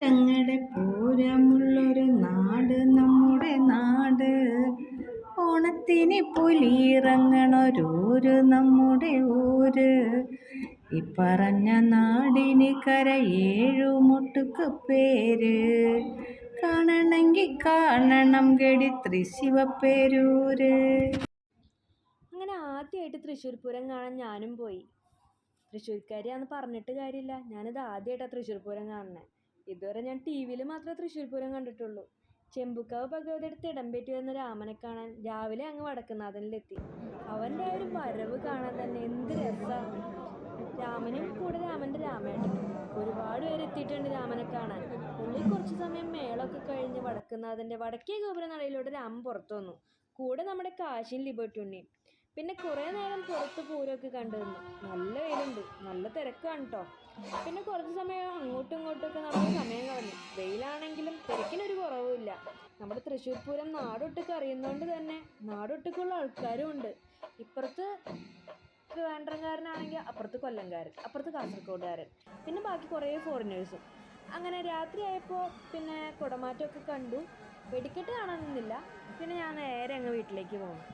ഞങ്ങളുടെ പൂരമുള്ളൊരു നാട് നമ്മുടെ നാട്. ഓണത്തിന് പുലിയിറങ്ങണൊരൂര് നമ്മുടെ ഊര്. പറഞ്ഞ നാടിന് കരയേഴുമൊട്ടുക്ക് പേര്. കാണണമെങ്കിൽ കാണണം ഗടി തൃശ്ശിവപ്പേരൂര്. അങ്ങനെ ആദ്യമായിട്ട് തൃശ്ശൂർ പൂരം കാണാൻ ഞാനും പോയി. തൃശ്ശൂർക്കാരിയാന്ന് പറഞ്ഞിട്ട് കാര്യമില്ല, ഞാനിത് ആദ്യമായിട്ടാണ് തൃശ്ശൂർ പൂരം കാണുന്നത്. ഇതുവരെ ഞാൻ ടി വിയിൽ മാത്രമേ തൃശ്ശൂർ പൂരം കണ്ടിട്ടുള്ളൂ. ചെമ്പുക്കാവ് ഭഗവതിയുടെ തിടമ്പേറ്റി വരുന്ന രാമനെ കാണാൻ രാവിലെ അങ്ങ് വടക്കുന്നാഥനിലെത്തി. അവൻ്റെ ആ ഒരു വരവ് കാണാൻ തന്നെ എന്ത് രസമാണ്. രാമനും കൂടെ രാമൻ്റെ രാമേട്ടനും ഒരുപാട് പേര് എത്തിയിട്ടുണ്ട് രാമനെ കാണാൻ. പുള്ളി കുറച്ച് സമയം മേളൊക്കെ കഴിഞ്ഞ് വടക്കുന്നാഥൻ്റെ വടക്കേ ഗോപുരനടയിലൂടെ രാമൻ പുറത്തു വന്നു. കൂടെ നമ്മുടെ കാശിയും ലിബർട്ടി ഉണ്ണിയും. പിന്നെ കുറേ നേരം പുറത്ത് പൂരമൊക്കെ കണ്ടു നിന്നു. നല്ല വെയിലുണ്ട്, നല്ല തിരക്കാണ് കേട്ടോ. പിന്നെ കുറച്ച് സമയം അങ്ങോട്ടും ഇങ്ങോട്ടുമൊക്കെ നമ്മുടെ സമയം കളഞ്ഞു. വെയിലാണെങ്കിലും തിരക്കിനൊരു കുറവുമില്ല. നമ്മുടെ തൃശ്ശൂർ പൂരം നാടൊട്ടുക്ക് അറിയുന്നതുകൊണ്ട് തന്നെ നാടൊട്ടുക്കുള്ള ആൾക്കാരും ഉണ്ട്. ഇപ്പുറത്ത് ട്രിവാൻഡ്രംകാരനാണെങ്കിൽ അപ്പുറത്ത് കൊല്ലംകാരൻ, അപ്പുറത്ത് കാസർഗോഡുകാരൻ, പിന്നെ ബാക്കി കുറേ ഫോറിനേഴ്സും. അങ്ങനെ രാത്രി ആയപ്പോൾ പിന്നെ കുടമാറ്റമൊക്കെ കണ്ടു. വെടിക്കെട്ട് കാണാനൊന്നുമില്ല. പിന്നെ ഞാൻ നേരെ അങ്ങ് വീട്ടിലേക്ക് പോകുന്നു.